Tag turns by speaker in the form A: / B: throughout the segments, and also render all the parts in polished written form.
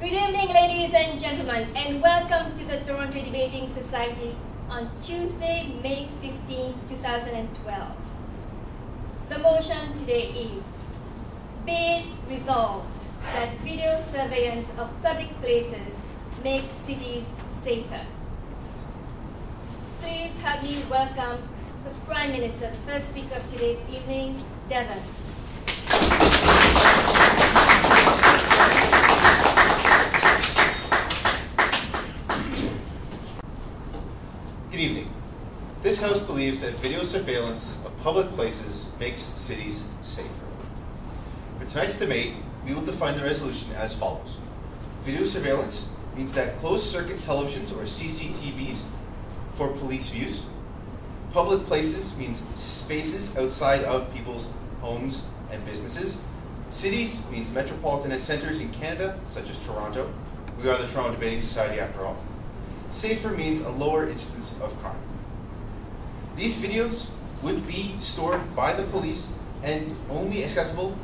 A: Good evening, ladies and gentlemen, and welcome to the Toronto Debating Society on Tuesday, May 15, 2012. The motion today is, be it resolved that video surveillance of public places makes cities safer. Please help me welcome the Prime Minister, the first speaker of today's evening, Devon.
B: Good evening. This House believes that video surveillance of public places makes cities safer. For tonight's debate, we will define the resolution as follows. Video surveillance means that closed-circuit televisions or CCTVs for police use. Public places means spaces outside of people's homes and businesses. Cities means metropolitan centers in Canada, such as Toronto. We are the Toronto Debating Society after all. Safer means a lower instance of crime. These videos would be stored by the police and only accessible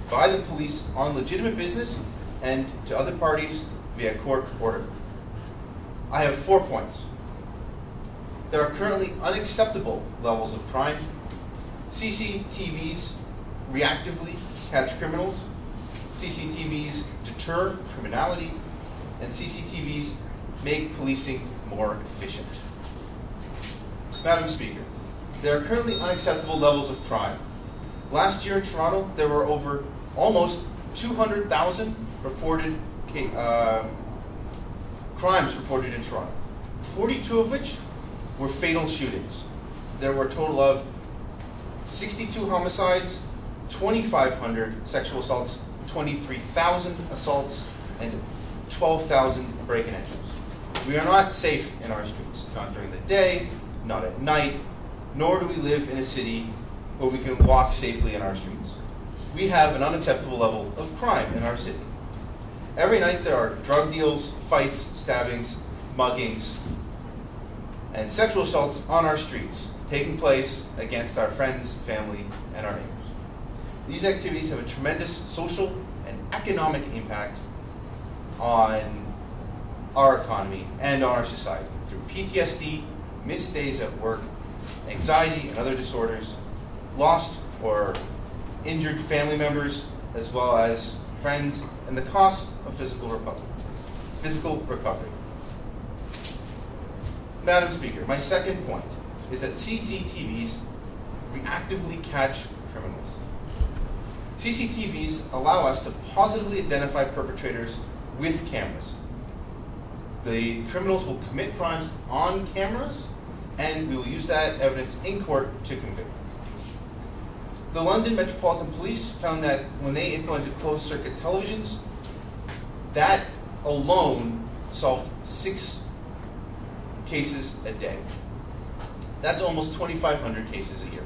B: by the police on legitimate business and to other parties via court order. I have 4 points. There are currently unacceptable levels of crime. CCTVs reactively catch criminals. CCTVs deter criminality. And CCTVs make policing more efficient. Madam Speaker, there are currently unacceptable levels of crime. Last year in Toronto, there were almost 200,000 reported crimes reported in Toronto, 42 of which were fatal shootings. There were a total of 62 homicides, 2,500 sexual assaults, 23,000 assaults, and 12,000 break-in entries. We are not safe in our streets, not during the day, not at night, nor do we live in a city where we can walk safely in our streets. We have an unacceptable level of crime in our city. Every night there are drug deals, fights, stabbings, muggings, and sexual assaults on our streets, taking place against our friends, family, and our neighbors. These activities have a tremendous social and economic impact on our economy and on our society through PTSD, missed days at work, anxiety and other disorders, lost or injured family members, as well as friends, and the cost of physical recovery. Madam Speaker, my second point is that CCTVs reactively catch criminals. CCTVs allow us to positively identify perpetrators with cameras. The criminals will commit crimes on cameras, and we will use that evidence in court to convict. The London Metropolitan Police found that when they implemented closed-circuit televisions, that alone solved 6 cases a day. That's almost 2,500 cases a year.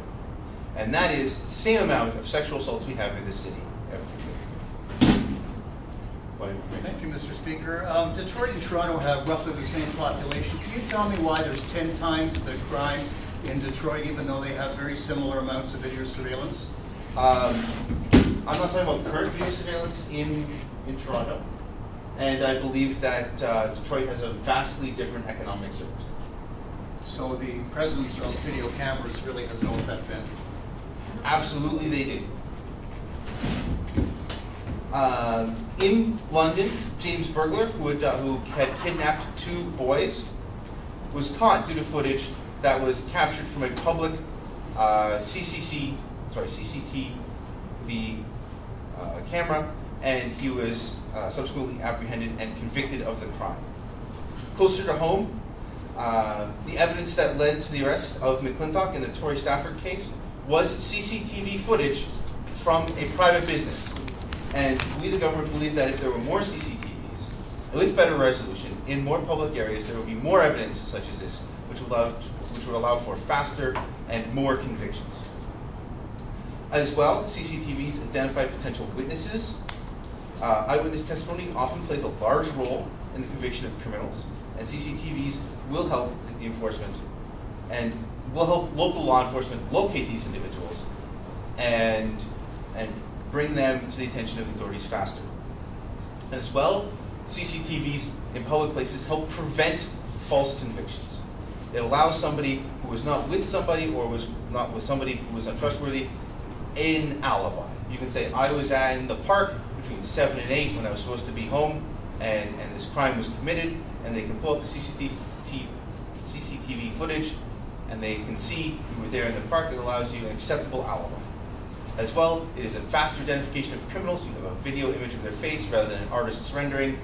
B: And that is the same amount of sexual assaults we have in this city every year.
C: Thank you, Mr. Speaker. Detroit and Toronto have roughly the same population. Can you tell me why there's 10 times the crime in Detroit, even though they have very similar amounts of video surveillance?
B: I'm not talking about current video surveillance in Toronto, and I believe that Detroit has a vastly different economic circumstance. So
C: the presence of video cameras really has no effect then?
B: Absolutely they do. In London, James Burglar, who had kidnapped 2 boys, was caught due to footage that was captured from a public CCTV camera, and he was subsequently apprehended and convicted of the crime. Closer to home, the evidence that led to the arrest of McClintock in the Tory Stafford case was CCTV footage from a private business. And we, the government, believe that if there were more CCTVs, with better resolution, in more public areas, there would be more evidence such as this, which would allow for faster and more convictions. As well, CCTVs identify potential witnesses. Eyewitness testimony often plays a large role in the conviction of criminals, and CCTVs will help with the enforcement and will help local law enforcement locate these individuals and bring them to the attention of the authorities faster. As well, CCTVs in public places help prevent false convictions. It allows somebody who was not with somebody or was not with somebody who was untrustworthy an alibi. You can say, I was in the park between 7 and 8 when I was supposed to be home, and this crime was committed, and they can pull up the CCTV footage, and they can see you were there in the park. It allows you an acceptable alibi. As well, it is a faster identification of criminals. You have a video image of their face rather than an artist's rendering,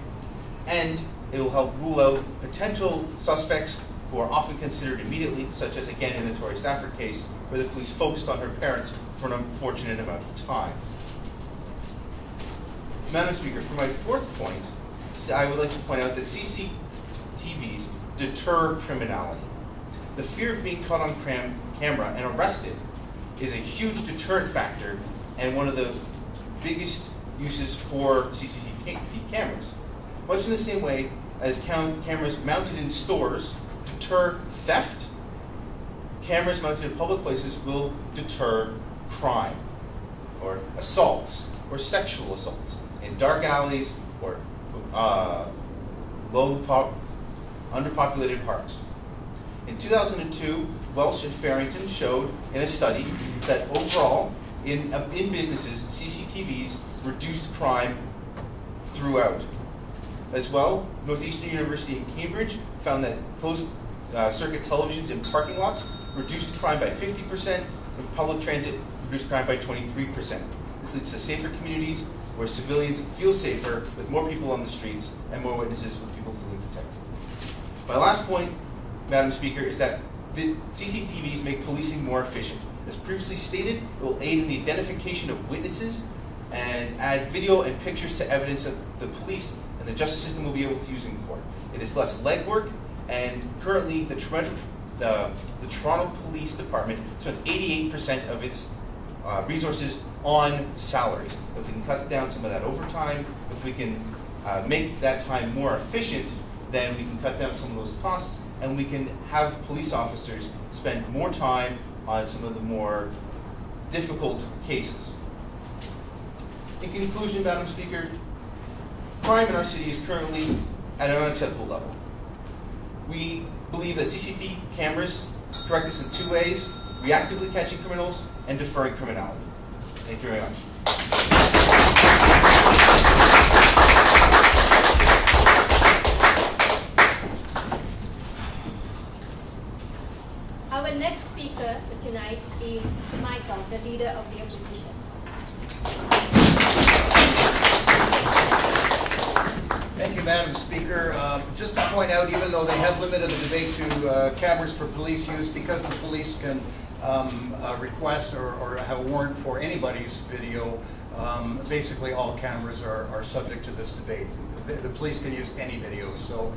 B: and it will help rule out potential suspects who are often considered immediately, such as, again, in the Tori Stafford case, where the police focused on her parents for an unfortunate amount of time. Madam Speaker, for my fourth point, I would like to point out that CCTVs deter criminality. The fear of being caught on camera and arrested is a huge deterrent factor and one of the biggest uses for CCTV cameras. Much in the same way as cameras mounted in stores deter theft, cameras mounted in public places will deter crime, or assaults, or sexual assaults in dark alleys or underpopulated parks. In 2002, Welsh and Farrington showed in a study that overall, in businesses, CCTVs reduced crime throughout. As well, Northeastern University in Cambridge found that closed circuit televisions in parking lots reduced crime by 50%, and public transit reduced crime by 23%. This leads to safer communities where civilians feel safer with more people on the streets and more witnesses with people feeling protected. My last point, Madam Speaker, is that the CCTVs make policing more efficient. As previously stated, it will aid in the identification of witnesses and add video and pictures to evidence that the police and the justice system will be able to use in court. It is less legwork, and currently the Toronto Police Department spends 88% of its resources on salaries. If we can cut down some of that overtime, if we can make that time more efficient, then we can cut down some of those costs, and we can have police officers spend more time on some of the more difficult cases. In conclusion, Madam Speaker, crime in our city is currently at an unacceptable level. We believe that CCTV cameras correct this in two ways: reactively catching criminals and deferring criminality. Thank you very much.
A: Our next speaker for tonight is Michael, the leader of the opposition.
C: Thank you, Madam Speaker. Just to point out, even though they have limited the debate to cameras for police use, because the police can request or have a warrant for anybody's video, basically all cameras are subject to this debate. The police can use any video, so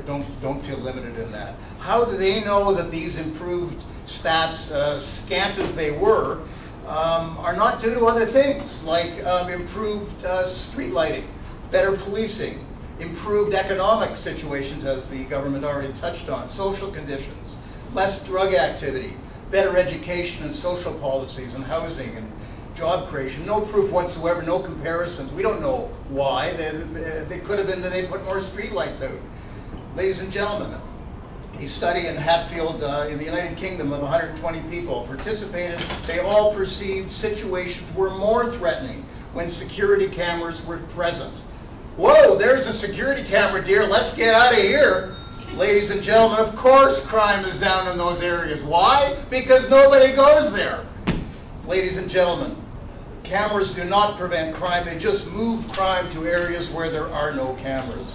C: don't feel limited in that. How do they know that these improved stats, scant as they were, are not due to other things like improved street lighting, better policing, improved economic situations, as the government already touched on, social conditions, less drug activity, better education and social policies and housing and job creation? No proof whatsoever, no comparisons. We don't know why. They could have been that they put more street lights out. Ladies and gentlemen, a study in Hatfield in the United Kingdom of 120 people participated. They all perceived situations were more threatening when security cameras were present. Whoa, there's a security camera, dear. Let's get out of here. Ladies and gentlemen, of course crime is down in those areas. Why? Because nobody goes there. Ladies and gentlemen, cameras do not prevent crime. They just move crime to areas where there are no cameras.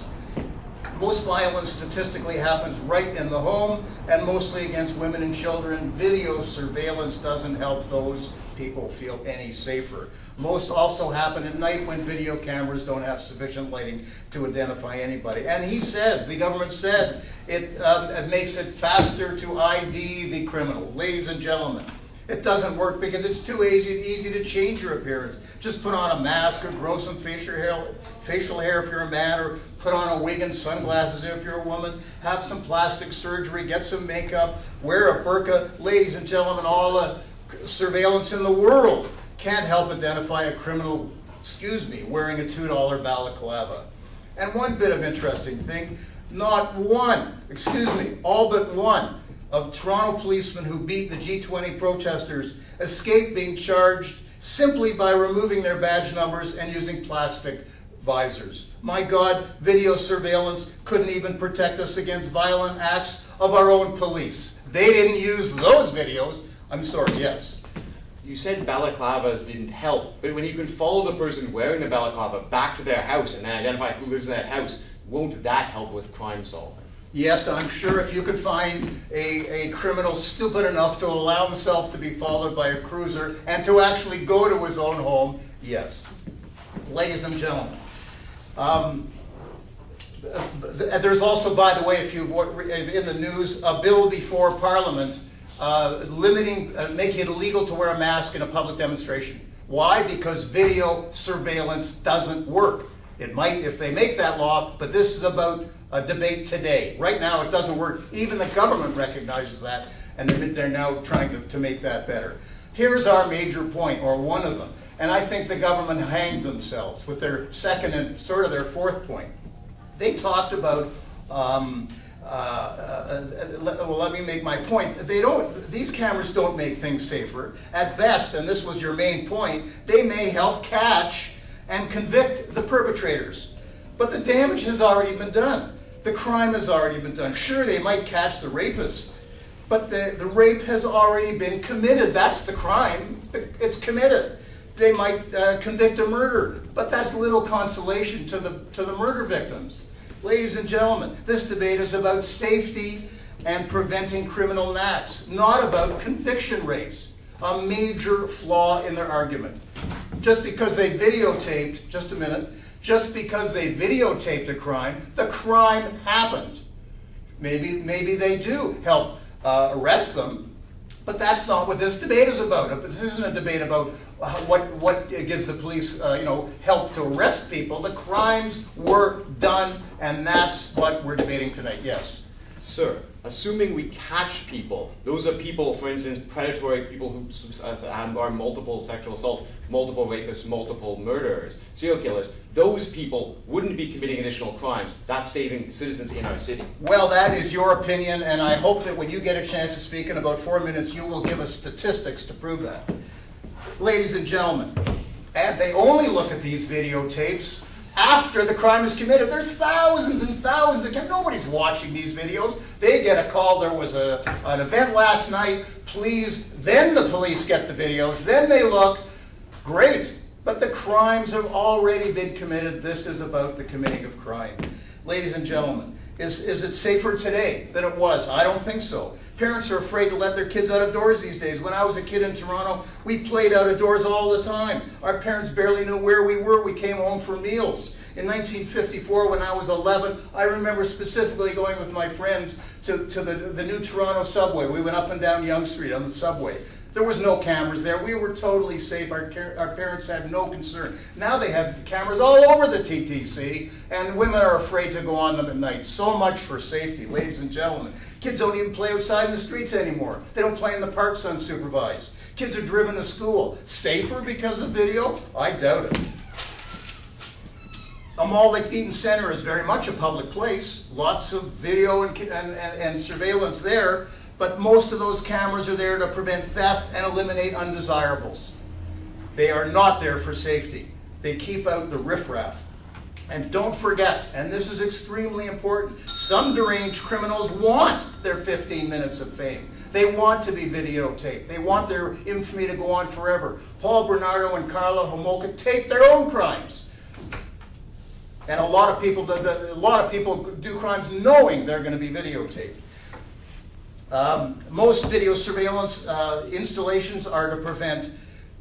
C: Most violence statistically happens right in the home and mostly against women and children. Video surveillance doesn't help those people feel any safer. Most also happen at night when video cameras don't have sufficient lighting to identify anybody. And he said, the government said, it makes it faster to ID the criminal. Ladies and gentlemen, it doesn't work because it's too easy to change your appearance. Just put on a mask or grow some facial hair if you're a man, or put on a wig and sunglasses if you're a woman. Have some plastic surgery, get some makeup, wear a burqa. Ladies and gentlemen, all the surveillance in the world can't help identify a criminal, wearing a $2 balaclava. And one bit of interesting thing, not one, excuse me, all but one of Toronto policemen who beat the G20 protesters escaped being charged simply by removing their badge numbers and using plastic visors. My God, video surveillance couldn't even protect us against violent acts of our own police. They didn't use those videos. I'm sorry, yes.
D: You said balaclavas didn't help, but when you can follow the person wearing the balaclava back to their house and then identify who lives in that house, won't that help with crime solving?
C: Yes, I'm sure if you could find a criminal stupid enough to allow himself to be followed by a cruiser and to actually go to his own home, yes. Ladies and gentlemen, there's also, by the way, if you've in the news, a bill before Parliament making it illegal to wear a mask in a public demonstration. Why? Because video surveillance doesn't work. It might if they make that law, but this is about a debate today. Right now it doesn't work. Even the government recognizes that, and they're now trying to make that better. Here's our major point, or one of them, and I think the government hanged themselves with their second and sort of their fourth point. They talked about, well, let me make my point. These cameras don't make things safer. At best, and this was your main point, they may help catch and convict the perpetrators. But the damage has already been done. The crime has already been done. Sure, they might catch the rapists, but the rape has already been committed. That's the crime. It's committed. They might convict a murderer, but that's little consolation to the murder victims. Ladies and gentlemen, this debate is about safety and preventing criminal acts, not about conviction rates. A major flaw in their argument. Just because they videotaped, just a minute, just because they videotaped a crime, the crime happened. Maybe they do help arrest them, but that's not what this debate is about. This isn't a debate about what gives the police help to arrest people. The crimes were done, and that's what we're debating tonight. Yes?
D: Sir, assuming we catch people, those are people, for instance, predatory people who are multiple sexual assault, multiple rapists, multiple murderers, serial killers, those people wouldn't be committing additional crimes. That's saving citizens in our city.
C: Well, that is your opinion, and I hope that when you get a chance to speak in about 4 minutes, you will give us statistics to prove that. Ladies and gentlemen, and they only look at these videotapes after the crime is committed. There's thousands and thousands of cameras. Nobody's watching these videos. They get a call, there was an event last night, please. Then the police get the videos. Then they look. Great. But the crimes have already been committed. This is about the committing of crime. Ladies and gentlemen, is it safer today than it was? I don't think so. Parents are afraid to let their kids out of doors these days. When I was a kid in Toronto, we played out of doors all the time. Our parents barely knew where we were. We came home for meals. In 1954, when I was 11, I remember specifically going with my friends to the new Toronto subway. We went up and down Yonge Street on the subway. There was no cameras there. We were totally safe. Our parents had no concern. Now they have cameras all over the TTC, and women are afraid to go on them at night. So much for safety, ladies and gentlemen. Kids don't even play outside in the streets anymore. They don't play in the parks unsupervised. Kids are driven to school. Safer because of video? I doubt it. A mall like Eaton Centre is very much a public place. Lots of video and surveillance there. But most of those cameras are there to prevent theft and eliminate undesirables. They are not there for safety. They keep out the riffraff. And don't forget, and this is extremely important, some deranged criminals want their 15 minutes of fame. They want to be videotaped. They want their infamy to go on forever. Paul Bernardo and Carla Homolka tape their own crimes. And a lot of people do crimes knowing they're going to be videotaped. Most video surveillance installations are to prevent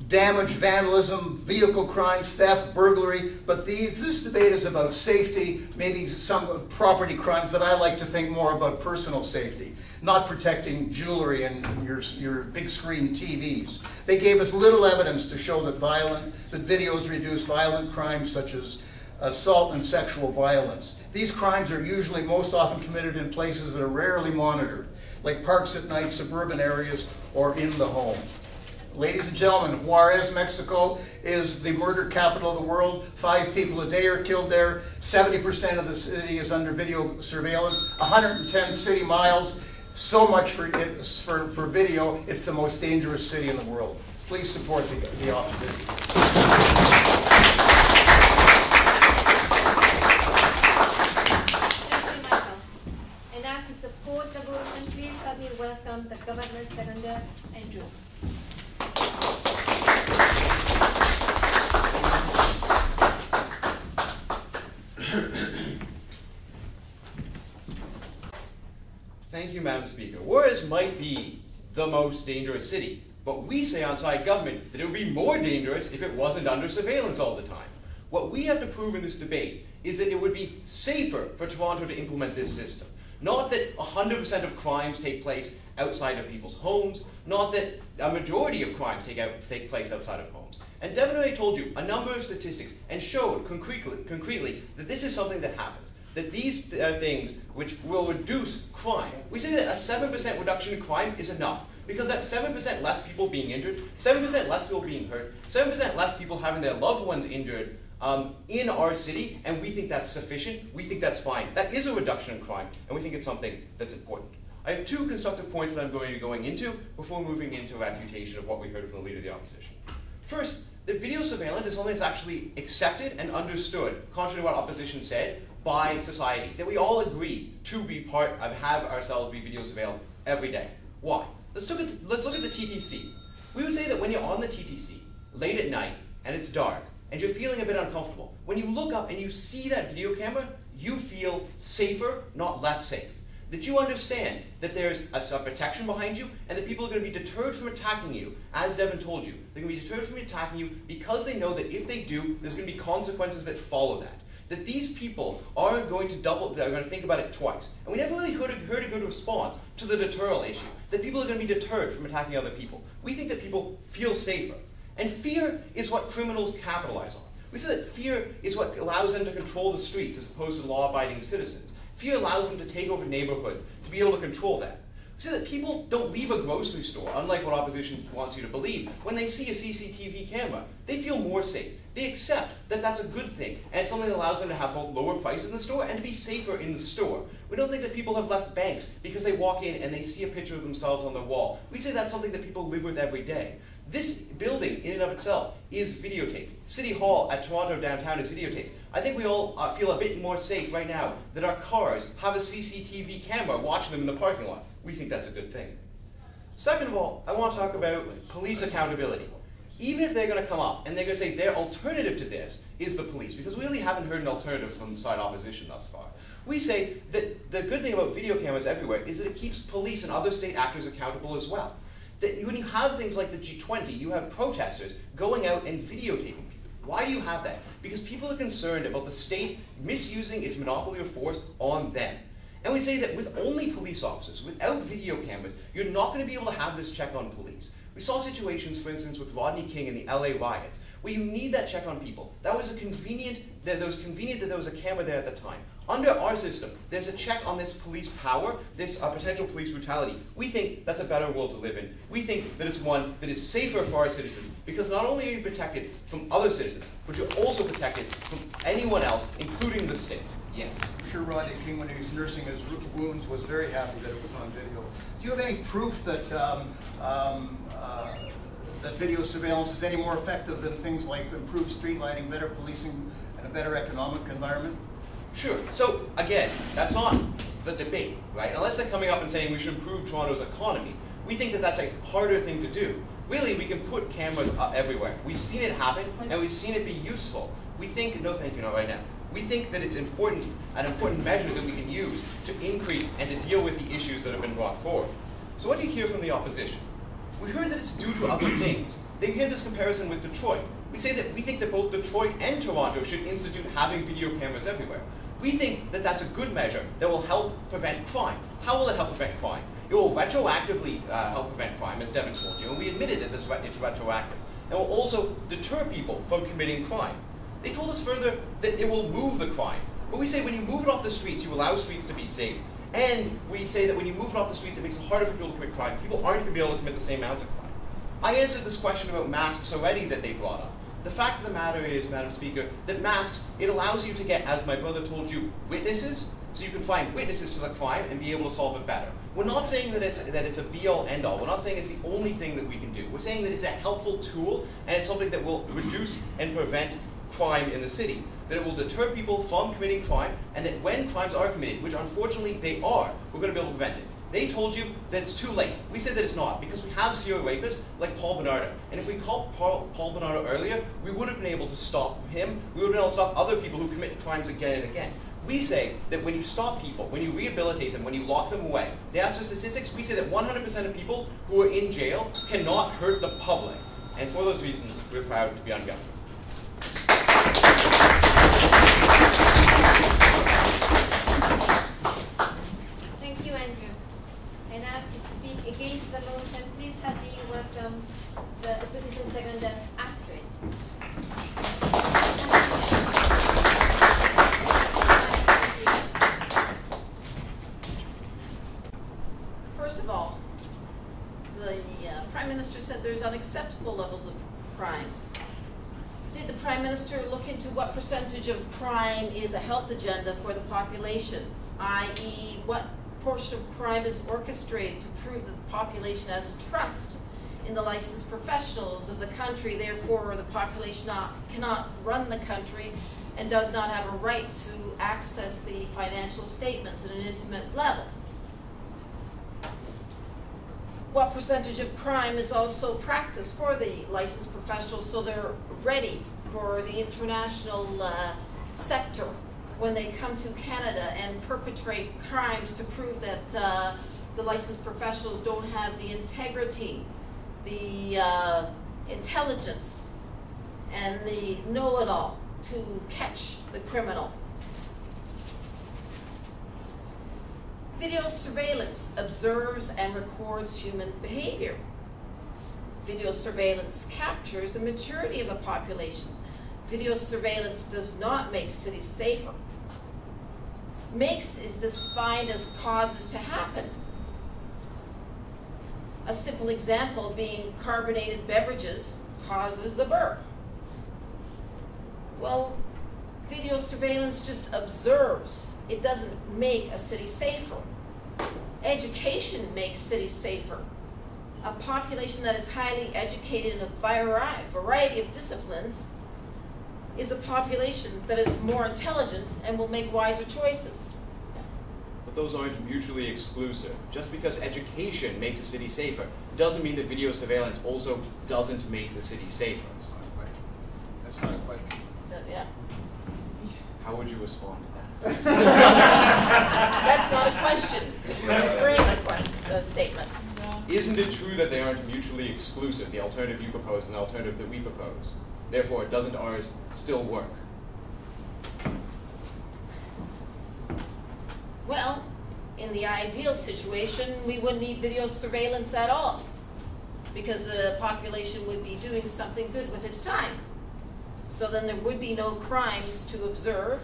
C: damage, vandalism, vehicle crimes, theft, burglary, but this debate is about safety, maybe some property crimes, but I like to think more about personal safety, not protecting jewelry and your big screen TVs. They gave us little evidence to show that videos reduce violent crimes such as assault and sexual violence. These crimes are usually most often committed in places that are rarely monitored, like parks at night, suburban areas, or in the home. Ladies and gentlemen, Juarez, Mexico is the murder capital of the world. 5 people a day are killed there. 70% of the city is under video surveillance. 110 city miles. So much for video. It's the most dangerous city in the world. Please support the opposition.
A: And now to support the motion, please help me welcome the Government Seconder, Andrew.
D: Thank you, Madam Speaker. Juarez might be the most dangerous city, but we say on side government that it would be more dangerous if it wasn't under surveillance all the time. What we have to prove in this debate is that it would be safer for Toronto to implement this system. Not that 100% of crimes take place outside of people's homes, not that a majority of crimes take place outside of homes. And Devon and I told you a number of statistics and showed concretely that this is something that happens. That these things which will reduce crime. We say that a 7% reduction in crime is enough because that's 7% less people being injured, 7% less people being hurt, 7% less people having their loved ones injured in our city, and we think that's sufficient. We think that's fine. That is a reduction in crime, and we think it's something that's important. I have 2 constructive points that I'm going to be going into before moving into refutation of what we heard from the Leader of the Opposition. First, that video surveillance is something that's actually accepted and understood, contrary to what opposition said, by society, that we all agree to be part of, have ourselves be video surveilled every day. Why? Let's look at the TTC. We would say that when you're on the TTC, late at night, and it's dark, and you're feeling a bit uncomfortable, when you look up and you see that video camera, you feel safer, not less safe. That you understand that there's a protection behind you, and that people are going to be deterred from attacking you, as Devon told you. They're going to be deterred from attacking you because they know that if they do, there's going to be consequences that follow that. That these people are going to think about it twice. And we never really heard a good response to the deterral issue, that people are going to be deterred from attacking other people. We think that people feel safer. And fear is what criminals capitalize on. We say that fear is what allows them to control the streets as opposed to law-abiding citizens. Fear allows them to take over neighborhoods, to be able to control that. We say that people don't leave a grocery store, unlike what opposition wants you to believe, when they see a CCTV camera. They feel more safe. They accept that that's a good thing, and it's something that allows them to have both lower prices in the store and to be safer in the store. We don't think that people have left banks because they walk in and they see a picture of themselves on the wall. We say that's something that people live with every day. This building, in and of itself, is videotaped. City Hall at Toronto downtown is videotaped. I think we all feel a bit more safe right now that our cars have a CCTV camera watching them in the parking lot. We think that's a good thing. Second of all, I want to talk about police accountability. Even if they're going to come up and they're going to say their alternative to this is the police, because we really haven't heard an alternative from side opposition thus far. We say that the good thing about video cameras everywhere is that it keeps police and other state actors accountable as well. That when you have things like the G20, you have protesters going out and videotaping people. Why do you have that? Because people are concerned about the state misusing its monopoly of force on them. And we say that with only police officers, without video cameras, you're not going to be able to have this check on police. We saw situations, for instance, with Rodney King and the LA riots, where you need that check on people. That was convenient that there was a camera there at the time. Under our system, there's a check on this police power, this potential police brutality. We think that's a better world to live in. We think that it's one that is safer for our citizens, because not only are you protected from other citizens, but you're also protected from anyone else, including the state. Yes.
C: I'm sure Rodney King, when he was nursing his wounds, was very happy that it was on video. Do you have any proof that that video surveillance is any more effective than things like improved street lighting, better policing, and a better economic environment?
D: Sure. So, again, that's not the debate, right? Unless they're coming up and saying we should improve Toronto's economy, we think that that's a harder thing to do. Really, we can put cameras everywhere. We've seen it happen, and we've seen it be useful. We think, no thank you, not right now. We think that it's important, an important measure that we can use to increase and to deal with the issues that have been brought forward. So what do you hear from the opposition? We heard that it's due to other things. They hear this comparison with Detroit. We say that we think that both Detroit and Toronto should institute having video cameras everywhere. We think that that's a good measure that will help prevent crime. How will it help prevent crime? It will retroactively help prevent crime, as Devon told you, and we admitted that it's retroactive. And will also deter people from committing crime. They told us further that it will move the crime. But we say when you move it off the streets, you allow streets to be safe. And we say that when you move it off the streets, it makes it harder for people to commit crime. People aren't going to be able to commit the same amounts of crime. I answered this question about masks already that they brought up. The fact of the matter is, Madam Speaker, that masks, it allows you to get, as my brother told you, witnesses, so you can find witnesses to the crime and be able to solve it better. We're not saying that it's a be-all, end-all. We're not saying it's the only thing that we can do. We're saying that it's a helpful tool, and it's something that will reduce and prevent crime in the city. That it will deter people from committing crime, and that when crimes are committed, which unfortunately they are, we're going to be able to prevent it. They told you that it's too late. We said that it's not, because we have serial rapists like Paul Bernardo. And if we caught Paul Bernardo earlier, we would have been able to stop him. We would have been able to stop other people who commit crimes again and again. We say that when you stop people, when you rehabilitate them, when you lock them away, they ask for statistics, we say that 100% of people who are in jail cannot hurt the public. And for those reasons, we're proud to be on government.
A: Thank you, Andrew. And now to speak against the motion, please have me welcome the opposition seconder, Astrid.
E: First of all, the Prime Minister said there's unacceptable levels of crime. Did the Prime Minister look into what percentage of crime is a health agenda for the population, i.e. what portion of crime is orchestrated to prove that the population has trust in the licensed professionals of the country, therefore the population cannot run the country and does not have a right to access the financial statements at an intimate level? What percentage of crime is also practiced for the licensed professionals so they're ready for the international sector when they come to Canada and perpetrate crimes to prove that the licensed professionals don't have the integrity, the intelligence, and the know-it-all to catch the criminal? Video surveillance observes and records human behavior. Video surveillance captures the maturity of the population. Video surveillance does not make cities safer. Makes is defined as causes to happen. A simple example being carbonated beverages causes a burp. Well, video surveillance just observes. It doesn't make a city safer. Education makes cities safer. A population that is highly educated in a variety of disciplines is a population that is more intelligent and will make wiser choices. Yes.
D: But those aren't mutually exclusive. Just because education makes a city safer doesn't mean that video surveillance also doesn't make the city safer.
C: That's not a question. That's not a question.
E: Yeah.
D: How would you respond to that?
E: That's not a question. Could you reframe the statement?
D: Isn't it true that they aren't mutually exclusive, the alternative you propose and the alternative that we propose? Therefore, doesn't ours still work?
E: Well, in the ideal situation, we wouldn't need video surveillance at all, because the population would be doing something good with its time. So then there would be no crimes to observe.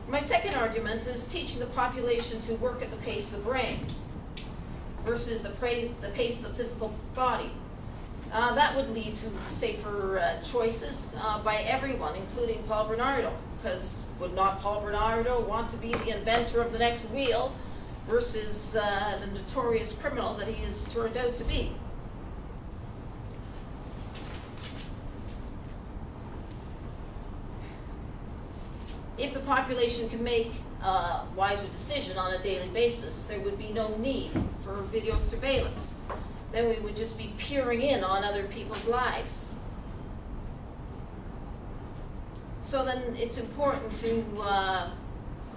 E: My second argument is teaching the population to work at the pace of the brain versus the pace of the physical body. That would lead to safer choices by everyone, including Paul Bernardo, because would not Paul Bernardo want to be the inventor of the next wheel versus the notorious criminal that he has turned out to be? If the population can make a wiser decision on a daily basis, there would be no need for video surveillance. Then we would just be peering in on other people's lives. So then it's important to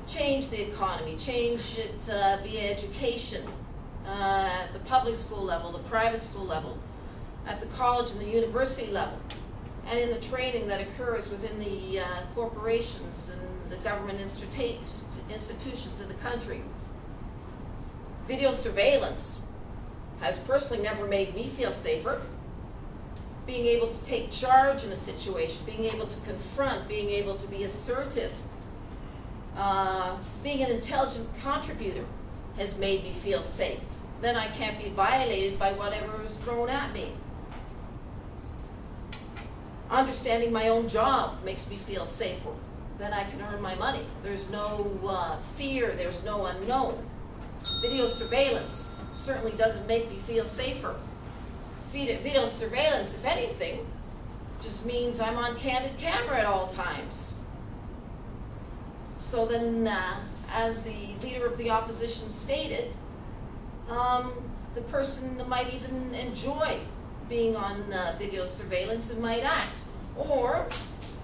E: change the economy, change it via education, at the public school level, the private school level, at the college and the university level, and in the training that occurs within the corporations and the government institutions of the country. Video surveillance has personally never made me feel safer. Being able to take charge in a situation, being able to confront, being able to be assertive, being an intelligent contributor has made me feel safe. then I can't be violated by whatever is thrown at me. Understanding my own job makes me feel safer. Then I can earn my money. There's no fear, there's no unknown. Video surveillance certainly doesn't make me feel safer. Video surveillance, if anything, just means I'm on candid camera at all times. So then, as the leader of the opposition stated, the person might even enjoy being on video surveillance and might act. Or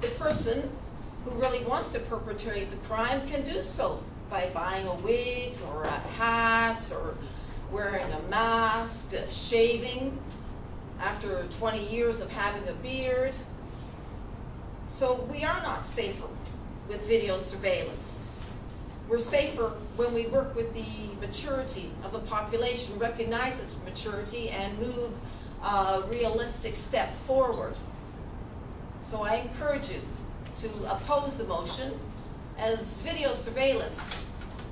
E: the person who really wants to perpetrate the crime can do so by buying a wig or a hat or wearing a mask, shaving after 20 years of having a beard. So we are not safer with video surveillance. We're safer when we work with the maturity of the population, recognize its maturity, and move a realistic step forward. So I encourage you to oppose the motion, as video surveillance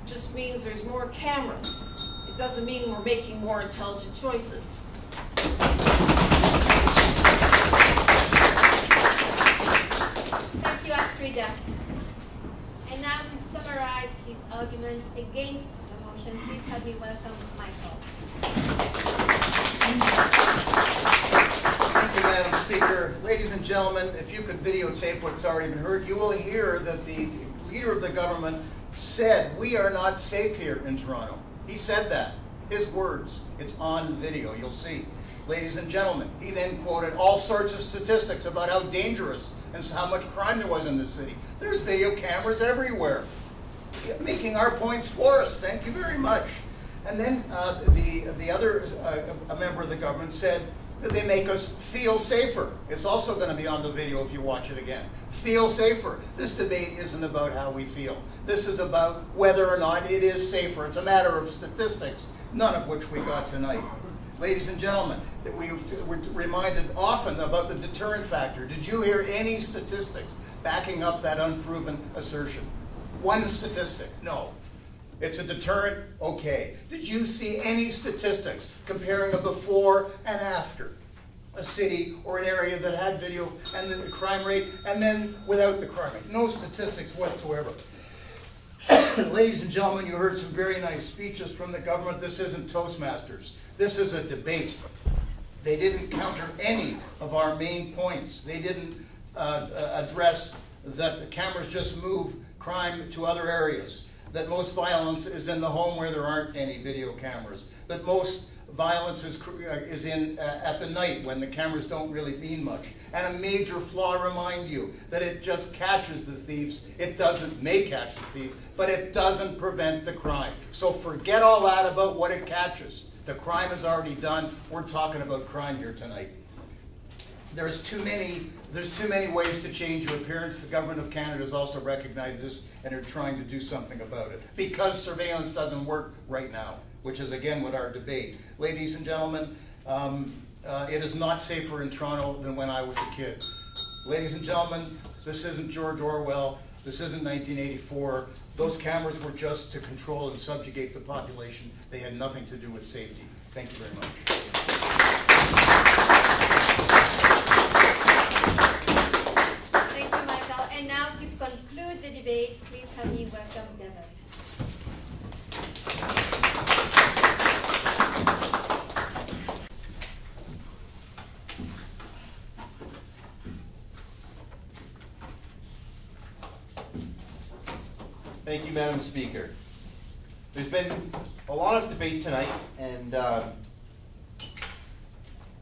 E: just means there's more cameras. It doesn't mean we're making more intelligent choices.
A: Thank you, Astrida. And now to summarize his arguments against the motion, please help me welcome Michael.
C: Thank you, Madam Speaker. Ladies and gentlemen, if you could videotape what's already been heard, you will hear that the leader of the government said, "We are not safe here in Toronto." He said that. His words. It's on video. You'll see. Ladies and gentlemen, he then quoted all sorts of statistics about how dangerous and how much crime there was in the city. There's video cameras everywhere, making our points for us. Thank you very much. And then the other a member of the government said that they make us feel safer. It's also going to be on the video if you watch it again. Feel safer. This debate isn't about how we feel. This is about whether or not it is safer. It's a matter of statistics, none of which we got tonight. Ladies and gentlemen, we're reminded often about the deterrent factor. Did you hear any statistics backing up that unproven assertion? One statistic? No. It's a deterrent? Okay. Did you see any statistics comparing a before and after? A city or an area that had video and then the crime rate, and then without the crime rate? No statistics whatsoever. Ladies and gentlemen, you heard some very nice speeches from the government. This isn't Toastmasters. This is a debate. They didn't counter any of our main points. They didn't address that the cameras just move crime to other areas, that most violence is in the home where there aren't any video cameras, that most violence is in at the night when the cameras don't really mean much. And a major flaw, remind you, that it just catches the thieves. It may catch the thief, but it doesn't prevent the crime. So forget all that about what it catches. The crime is already done. We're talking about crime here tonight. There's too many ways to change your appearance. The government of Canada has also recognized this and are trying to do something about it, because surveillance doesn't work right now, which is again what our debate. Ladies and gentlemen, it is not safer in Toronto than when I was a kid. Ladies and gentlemen, this isn't George Orwell. This isn't 1984. Those cameras were just to control and subjugate the population. They had nothing to do with safety. Thank you very much.
A: Thank you, Michael. And now to conclude the debate, please help me welcome Devon.
B: Thank you, Madam Speaker. There's been a lot of debate tonight, and I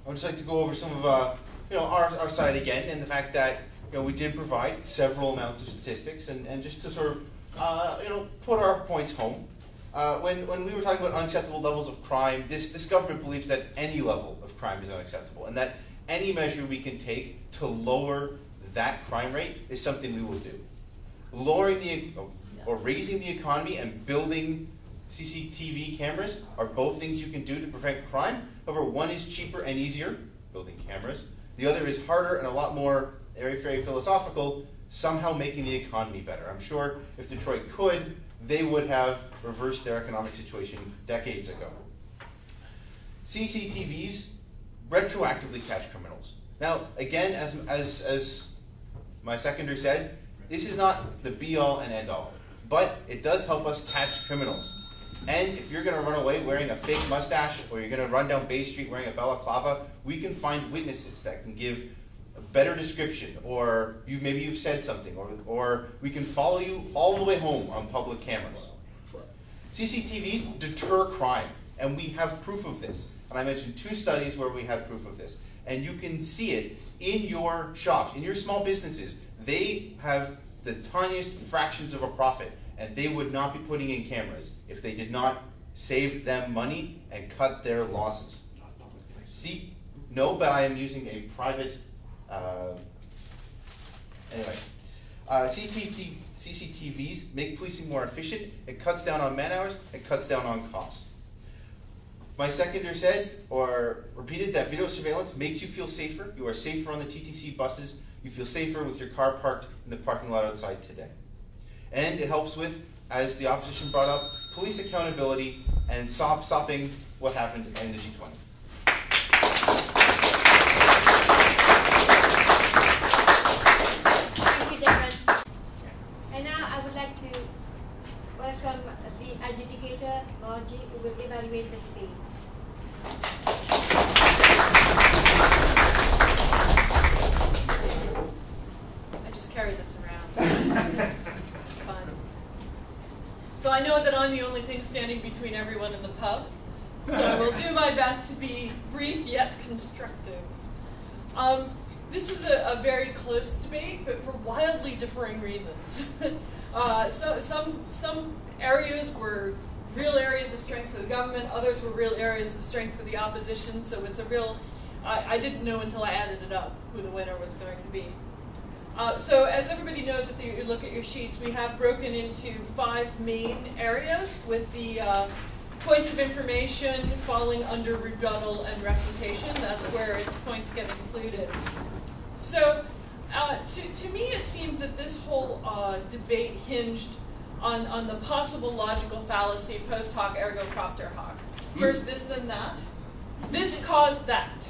B: would just like to go over some of our side again, and the fact that we did provide several amounts of statistics, and just to sort of put our points home. When we were talking about unacceptable levels of crime, this government believes that any level of crime is unacceptable, and that any measure we can take to lower that crime rate is something we will do. Lowering or raising the economy and building CCTV cameras are both things you can do to prevent crime. However, one is cheaper and easier, building cameras. The other is harder and a lot more very, very philosophical, somehow making the economy better. I'm sure if Detroit could, they would have reversed their economic situation decades ago. CCTVs retroactively catch criminals. Now, again, as my seconder said, this is not the be-all and end-all, but it does help us catch criminals. And if you're going to run away wearing a fake mustache, or you're going to run down Bay Street wearing a balaclava, we can find witnesses that can give a better description, or maybe you've said something, or we can follow you all the way home on public cameras. CCTVs deter crime, and we have proof of this. And I mentioned 2 studies where we have proof of this. And you can see it in your shops, in your small businesses. They have the tiniest fractions of a profit, and they would not be putting in cameras if they did not save them money and cut their losses. See, no, but I am using a private, anyway. CCTVs make policing more efficient. It cuts down on man hours. It cuts down on costs. My seconder said, or repeated, that video surveillance makes you feel safer. You are safer on the TTC buses. You feel safer with your car parked in the parking lot outside today. And it helps with, as the opposition brought up, police accountability and stopping what happened in the G20.
A: Thank you, Devon. And now I would like to welcome the adjudicator, Margie, who will evaluate the debate.
F: I just carry this around. Fun. So I know that I'm the only thing standing between everyone in the pub, so I will do my best to be brief yet constructive. This was a very close debate, but for wildly differing reasons. So some areas were real areas of strength for the government, others were real areas of strength for the opposition, so it's a real, I didn't know until I added it up who the winner was going to be. So as everybody knows, if you look at your sheets, we have broken into 5 main areas with the points of information falling under rebuttal and refutation. That's where its points get included. So to me, it seemed that this whole debate hinged on the possible logical fallacy, post hoc ergo propter hoc. First this, then that. This caused that,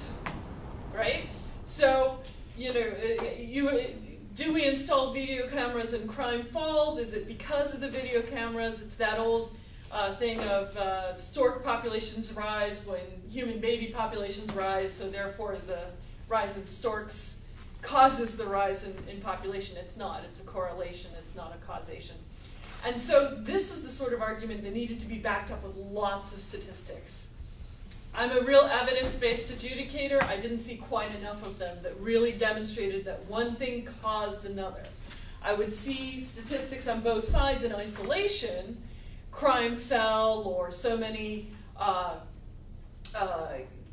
F: right? So, you know, do we install video cameras and crime falls? Is it because of the video cameras? It's that old thing of stork populations rise when human baby populations rise, so therefore the rise in storks causes the rise in population. It's not. It's a correlation. It's not a causation. And so this was the sort of argument that needed to be backed up with lots of statistics. I'm a real evidence-based adjudicator. I didn't see quite enough of them that really demonstrated that one thing caused another. I would see statistics on both sides in isolation. Crime fell, or so many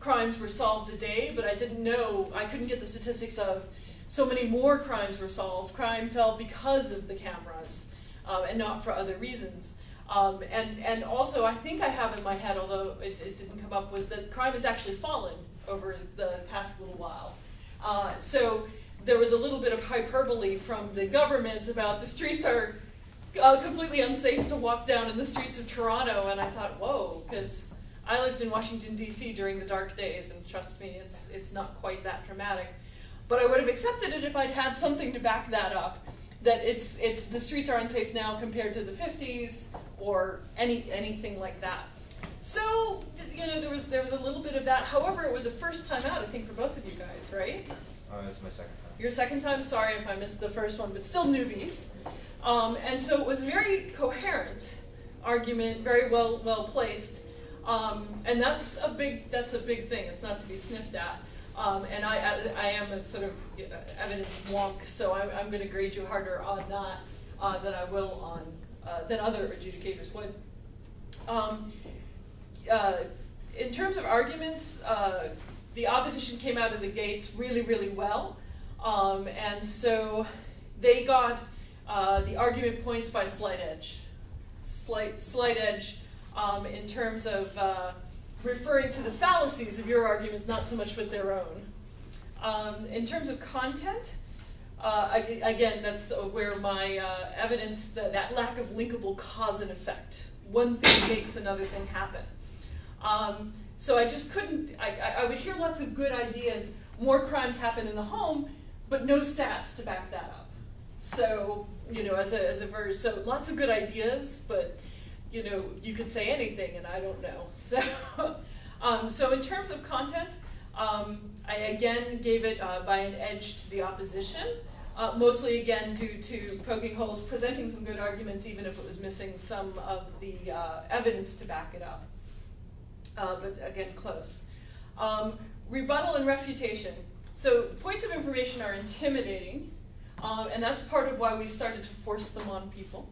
F: crimes were solved a day, but I didn't know, I couldn't get the statistics of so many more crimes were solved. Crime fell because of the cameras. And not for other reasons. And also, I think I have in my head, although it didn't come up, was that crime has actually fallen over the past little while. So there was a little bit of hyperbole from the government about the streets are completely unsafe to walk down in the streets of Toronto, and I thought, whoa, because I lived in Washington, D.C. during the dark days, and trust me, it's not quite that dramatic. But I would have accepted it if I'd had something to back that up. That it's the streets are unsafe now compared to the 50s or anything like that. So you know there was a little bit of that. However, it was a first time out, I think, for both of you guys, right?
B: It's my second time.
F: Your second time. Sorry if I missed the first one, but still newbies. And so it was a very coherent argument, very well placed, and that's a big thing. It's not to be sniffed at. And I am a sort of evidence wonk, so I'm going to grade you harder on that than I will on than other adjudicators would. In terms of arguments, the opposition came out of the gates really, really well, and so they got the argument points by slight edge, slight edge in terms of referring to the fallacies of your arguments, not so much with their own. In terms of content, again, that's where my evidence, that lack of linkable cause and effect. One thing makes another thing happen. So I just couldn't, I would hear lots of good ideas, more crimes happen in the home, but no stats to back that up. So, you know, so lots of good ideas, but, you know, you could say anything and I don't know. So, so in terms of content, I again gave it by an edge to the opposition, mostly again due to poking holes, presenting some good arguments even if it was missing some of the evidence to back it up. But again, close. Rebuttal and refutation. So points of information are intimidating, and that's part of why we've started to force them on people.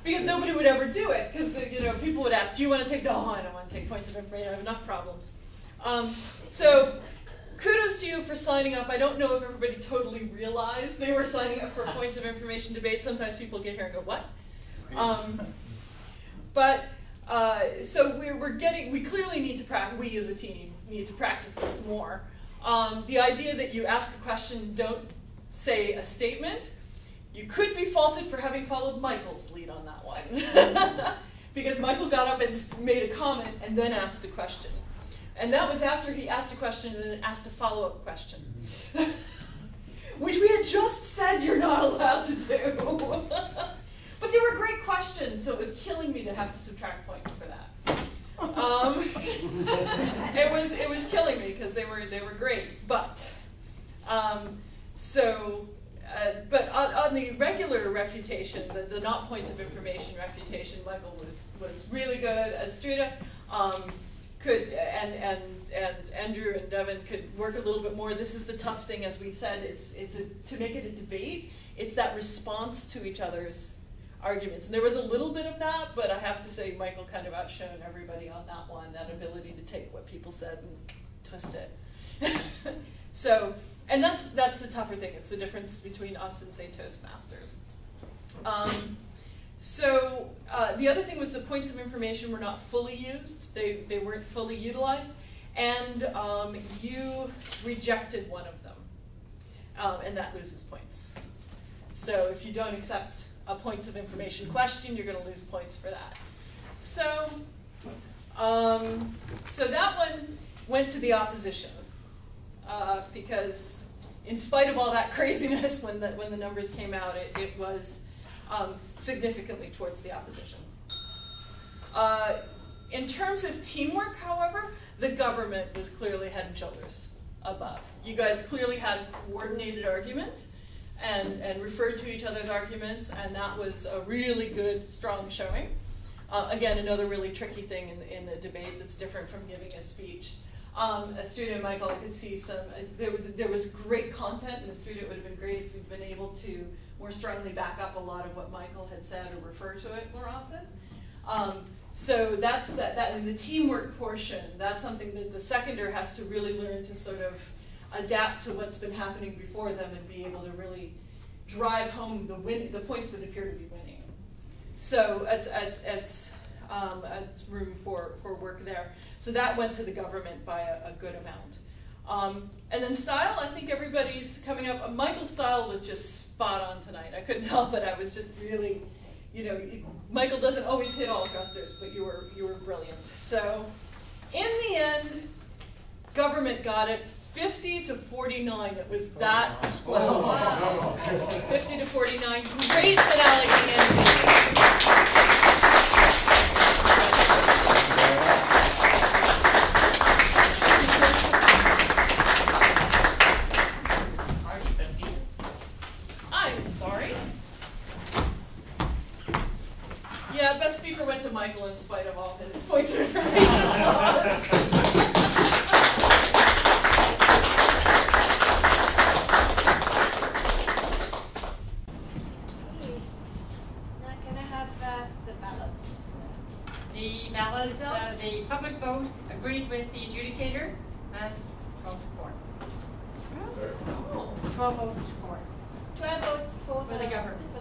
F: because nobody would ever do it. Because you know, people would ask, do you want to take, no, I don't want to take points of information, I have enough problems. So kudos to you for signing up. I don't know if everybody totally realized they were signing up for points of information debate. Sometimes people get here and go, what? So we clearly need to practice, we as a team need to practice this more. The idea that you ask a question, don't say a statement, you could be faulted for having followed Michael's lead on that one. Because Michael got up and made a comment and then asked a question. And that was after he asked a question and then asked a follow-up question. Which we had just said you're not allowed to do. But they were great questions, so it was killing me to have to subtract points for that. It was killing me because they were great. But but on the regular refutation, the not points of information refutation, Michael was really good. Astrida could and Andrew and Devon could work a little bit more. This is the tough thing, as we said. To make it a debate. It's that response to each other's arguments. And there was a little bit of that, but I have to say Michael kind of outshone everybody on that one, that ability to take what people said and twist it. So, and that's the tougher thing. It's the difference between us and, say, Toastmasters. The other thing was the points of information were not fully used. They weren't fully utilized. And you rejected one of them. And that loses points. So if you don't accept a points of information question, you're going to lose points for that. So, so that one went to the opposition because, in spite of all that craziness, when the numbers came out, it was significantly towards the opposition. In terms of teamwork, however, the government was clearly head and shoulders above. You guys clearly had a coordinated argument. And referred to each other's arguments, and that was a really good, strong showing. Again, another really tricky thing in a debate that's different from giving a speech. Astrida and Michael, I could see there was great content, and Astrida, it would have been great if we'd been able to more strongly back up a lot of what Michael had said or refer to it more often. So that's that in the teamwork portion, that's something that the seconder has to really learn to sort of adapt to what's been happening before them and be able to really drive home the points that appear to be winning. So it's room for work there. So that went to the government by a good amount. And then style, I think everybody's coming up. Michael's style was just spot on tonight. I couldn't help it. I was just really, you know, Michael doesn't always hit all thrusters, but you were brilliant. So in the end, government got it. 50 to 49, it was that close. 50 to 49, great finale at the end. I'm sorry. Yeah, best speaker went to Michael in spite of all his points of information.
G: The public vote agreed with the adjudicator and 12 to 4. 12 votes to 4.
A: 12 votes for
G: the government.